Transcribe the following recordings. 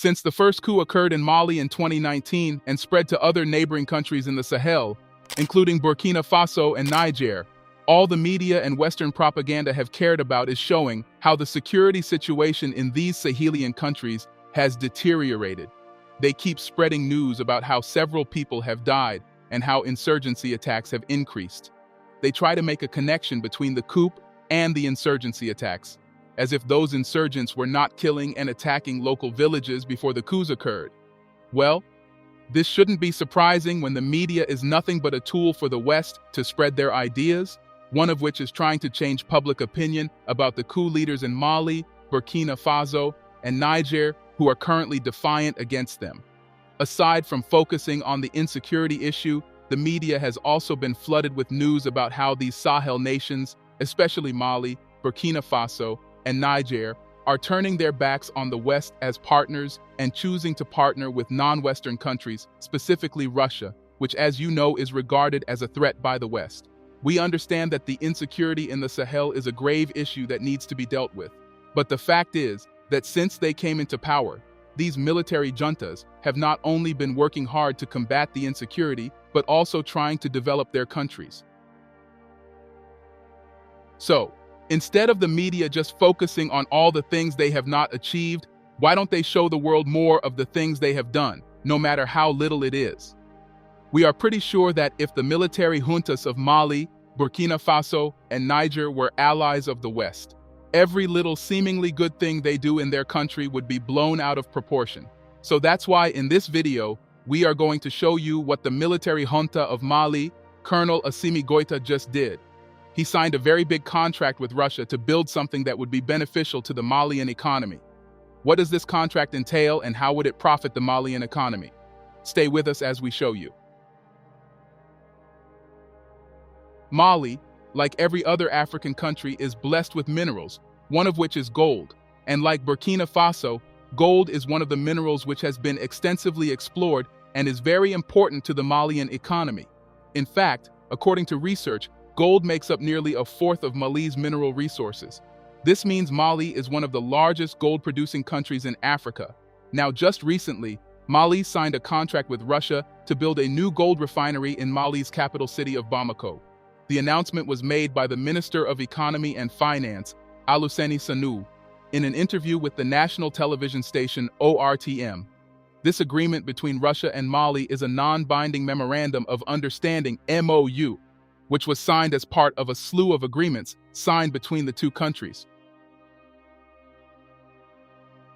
Since the first coup occurred in Mali in 2019 and spread to other neighboring countries in the Sahel, including Burkina Faso and Niger, all the media and Western propaganda have cared about is showing how the security situation in these Sahelian countries has deteriorated. They keep spreading news about how several people have died and how insurgency attacks have increased. They try to make a connection between the coup and the insurgency attacks, as if those insurgents were not killing and attacking local villages before the coups occurred. Well, this shouldn't be surprising when the media is nothing but a tool for the West to spread their ideas, one of which is trying to change public opinion about the coup leaders in Mali, Burkina Faso, and Niger who are currently defiant against them. Aside from focusing on the insecurity issue, the media has also been flooded with news about how these Sahel nations, especially Mali, Burkina Faso, and Niger, are turning their backs on the West as partners and choosing to partner with non-Western countries, specifically Russia, which, as you know, is regarded as a threat by the West. We understand that the insecurity in the Sahel is a grave issue that needs to be dealt with. But the fact is that since they came into power, these military juntas have not only been working hard to combat the insecurity, but also trying to develop their countries. So, instead of the media just focusing on all the things they have not achieved, why don't they show the world more of the things they have done, no matter how little it is? We are pretty sure that if the military juntas of Mali, Burkina Faso, and Niger were allies of the West, every little seemingly good thing they do in their country would be blown out of proportion. So that's why in this video, we are going to show you what the military junta of Mali, Colonel Assimi Goïta, just did. He signed a very big contract with Russia to build something that would be beneficial to the Malian economy. What does this contract entail and how would it profit the Malian economy? Stay with us as we show you. Mali, like every other African country, is blessed with minerals, one of which is gold. And like Burkina Faso, gold is one of the minerals which has been extensively explored and is very important to the Malian economy. In fact, according to research, gold makes up nearly a fourth of Mali's mineral resources. This means Mali is one of the largest gold-producing countries in Africa. Now, just recently, Mali signed a contract with Russia to build a new gold refinery in Mali's capital city of Bamako. The announcement was made by the Minister of Economy and Finance, Alouseni Sanou, in an interview with the national television station ORTM. This agreement between Russia and Mali is a non-binding memorandum of understanding MOU, which was signed as part of a slew of agreements signed between the two countries.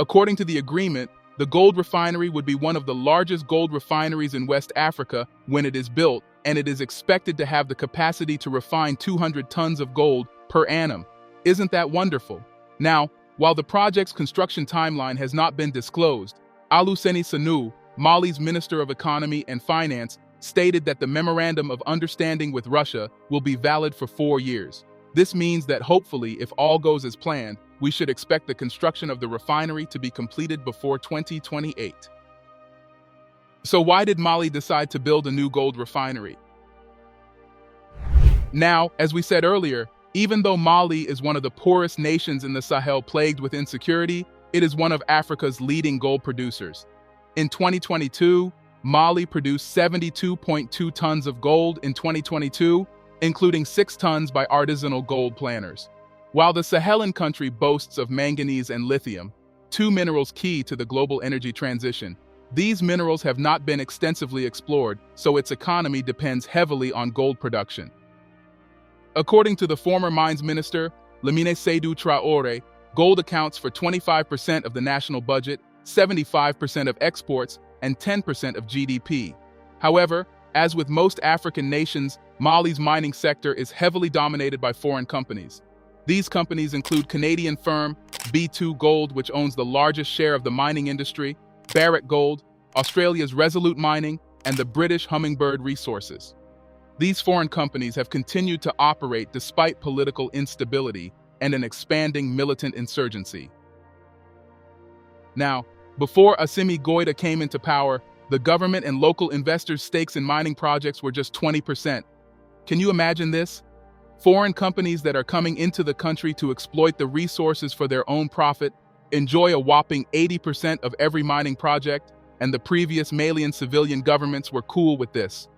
According to the agreement, the gold refinery would be one of the largest gold refineries in West Africa when it is built, and it is expected to have the capacity to refine 200 tons of gold per annum. Isn't that wonderful? Now, while the project's construction timeline has not been disclosed, Alouseni Sanou, Mali's Minister of Economy and Finance, stated that the Memorandum of Understanding with Russia will be valid for 4 years. This means that hopefully, if all goes as planned, we should expect the construction of the refinery to be completed before 2028. So why did Mali decide to build a new gold refinery? Now, as we said earlier, even though Mali is one of the poorest nations in the Sahel plagued with insecurity, it is one of Africa's leading gold producers. In 2022, Mali produced 72.2 tons of gold in 2022, including 6 tons by artisanal gold planters. While the Sahelian country boasts of manganese and lithium, 2 minerals key to the global energy transition, these minerals have not been extensively explored, so its economy depends heavily on gold production. According to the former mines minister, Lamine Seydou Traoré, gold accounts for 25% of the national budget, 75% of exports, and 10% of GDP. However, as with most African nations, Mali's mining sector is heavily dominated by foreign companies. These companies include Canadian firm B2 Gold, which owns the largest share of the mining industry, Barrick Gold, Australia's Resolute Mining, and the British Hummingbird Resources. These foreign companies have continued to operate despite political instability and an expanding militant insurgency. Now, before Assimi Goïta came into power, the government and local investors' stakes in mining projects were just 20%. Can you imagine this? Foreign companies that are coming into the country to exploit the resources for their own profit. enjoy a whopping 80% of every mining project, and the previous Malian civilian governments were cool with this.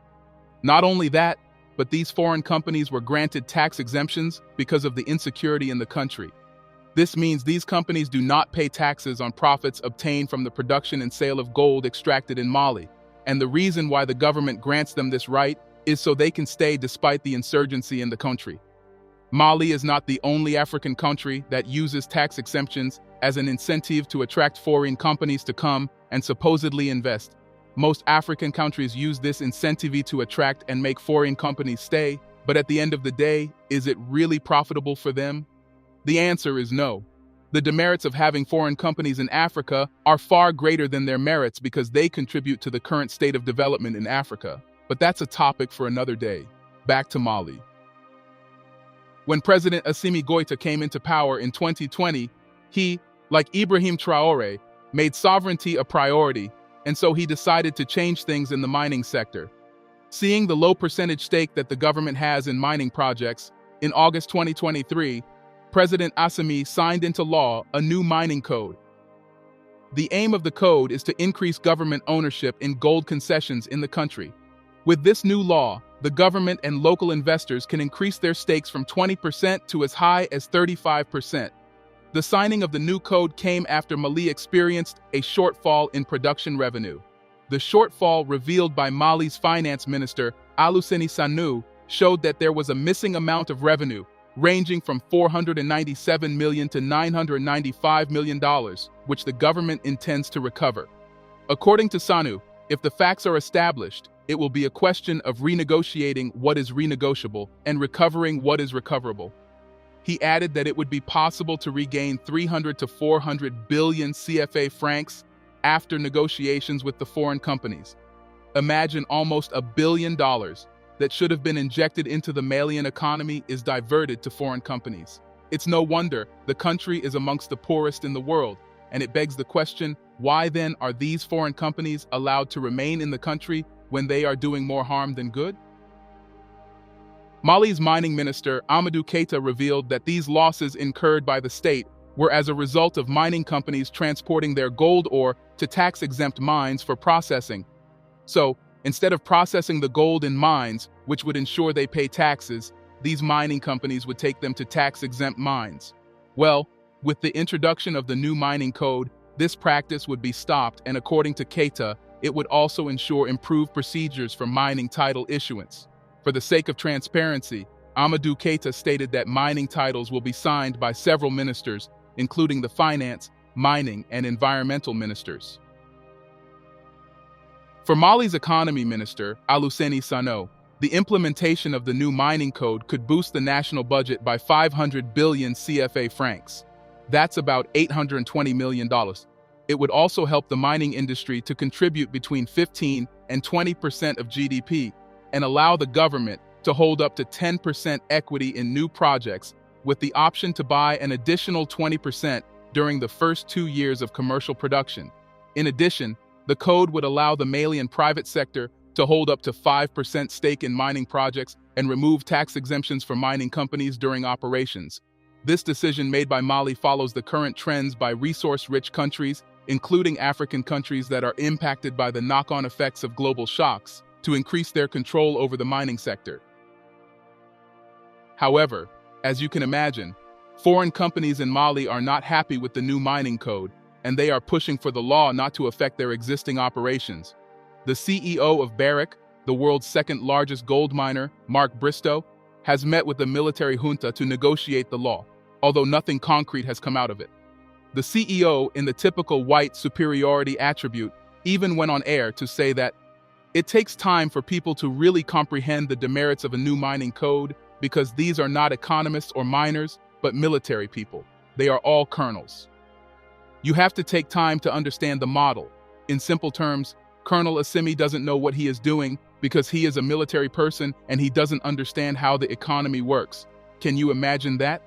Not only that, but these foreign companies were granted tax exemptions because of the insecurity in the country. This means these companies do not pay taxes on profits obtained from the production and sale of gold extracted in Mali. And the reason why the government grants them this right is so they can stay despite the insurgency in the country. Mali is not the only African country that uses tax exemptions as an incentive to attract foreign companies to come and supposedly invest. Most African countries use this incentive to attract and make foreign companies stay, but at the end of the day, is it really profitable for them? The answer is no. The demerits of having foreign companies in Africa are far greater than their merits because they contribute to the current state of development in Africa. But that's a topic for another day. Back to Mali. When President Assimi Goïta came into power in 2020, he, like Ibrahim Traoré, made sovereignty a priority, and so he decided to change things in the mining sector. Seeing the low percentage stake that the government has in mining projects, in August 2023, President Assimi signed into law a new mining code. The aim of the code is to increase government ownership in gold concessions in the country. With this new law, the government and local investors can increase their stakes from 20% to as high as 35%. The signing of the new code came after Mali experienced a shortfall in production revenue. The shortfall revealed by Mali's finance minister, Alousseini Sanou, showed that there was a missing amount of revenue, ranging from $497 million to $995 million, which the government intends to recover. According to Sanou, if the facts are established, it will be a question of renegotiating what is renegotiable and recovering what is recoverable. He added that it would be possible to regain 300 to 400 billion CFA francs after negotiations with the foreign companies. Imagine almost $1 billion that should have been injected into the Malian economy is diverted to foreign companies. It's no wonder the country is amongst the poorest in the world, and it begs the question, why then are these foreign companies allowed to remain in the country when they are doing more harm than good? Mali's mining minister, Amadou Keita, revealed that these losses incurred by the state were as a result of mining companies transporting their gold ore to tax-exempt mines for processing. So, instead of processing the gold in mines, which would ensure they pay taxes, these mining companies would take them to tax-exempt mines. Well, with the introduction of the new mining code, this practice would be stopped, and according to Keita, it would also ensure improved procedures for mining title issuance. For the sake of transparency, Amadou Keita stated that mining titles will be signed by several ministers, including the finance, mining, and environmental ministers. For Mali's economy minister, Alousseini Sanou, the implementation of the new mining code could boost the national budget by 500 billion CFA francs. That's about $820 million. It would also help the mining industry to contribute between 15 and 20% of GDP and allow the government to hold up to 10% equity in new projects with the option to buy an additional 20% during the first 2 years of commercial production. In addition, the code would allow the Malian private sector to hold up to 5% stake in mining projects and remove tax exemptions for mining companies during operations. This decision made by Mali follows the current trends by resource-rich countries, including African countries that are impacted by the knock-on effects of global shocks, to increase their control over the mining sector. However, as you can imagine, foreign companies in Mali are not happy with the new mining code, and they are pushing for the law not to affect their existing operations. The CEO of Barrick, the world's second-largest gold miner, Mark Bristow, has met with the military junta to negotiate the law, although nothing concrete has come out of it. The CEO, in the typical white superiority attribute, even went on air to say that it takes time for people to really comprehend the demerits of a new mining code because these are not economists or miners, but military people. They are all colonels. You have to take time to understand the model. In simple terms, Colonel Assimi doesn't know what he is doing because he is a military person and he doesn't understand how the economy works. Can you imagine that?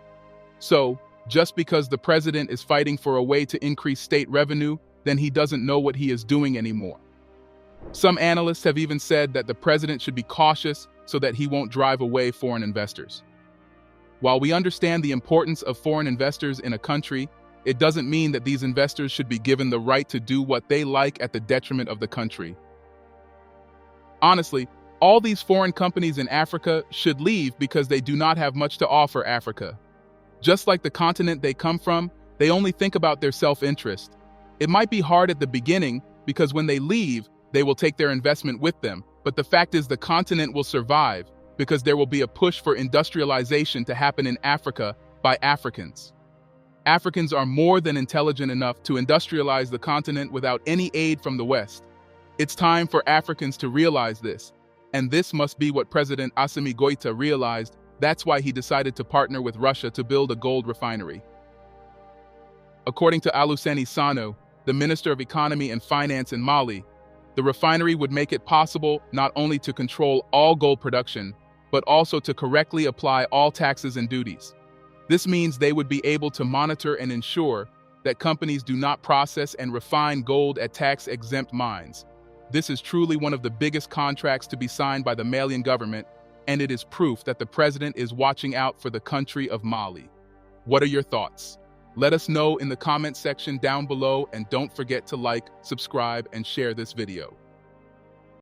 So, just because the president is fighting for a way to increase state revenue, then he doesn't know what he is doing anymore. Some analysts have even said that the president should be cautious so that he won't drive away foreign investors. While we understand the importance of foreign investors in a country, it doesn't mean that these investors should be given the right to do what they like at the detriment of the country. Honestly, all these foreign companies in Africa should leave because they do not have much to offer Africa. Just like the continent they come from, they only think about their self-interest. It might be hard at the beginning because when they leave, they will take their investment with them. But the fact is the continent will survive because there will be a push for industrialization to happen in Africa by Africans. Africans are more than intelligent enough to industrialize the continent without any aid from the West. It's time for Africans to realize this. And this must be what President Assimi Goïta realized. That's why he decided to partner with Russia to build a gold refinery. According to Olusegun Sanu, the Minister of Economy and Finance in Mali, the refinery would make it possible not only to control all gold production, but also to correctly apply all taxes and duties. This means they would be able to monitor and ensure that companies do not process and refine gold at tax-exempt mines. This is truly one of the biggest contracts to be signed by the Malian government, and it is proof that the president is watching out for the country of Mali. What are your thoughts? Let us know in the comment section down below, and don't forget to like, subscribe, and share this video.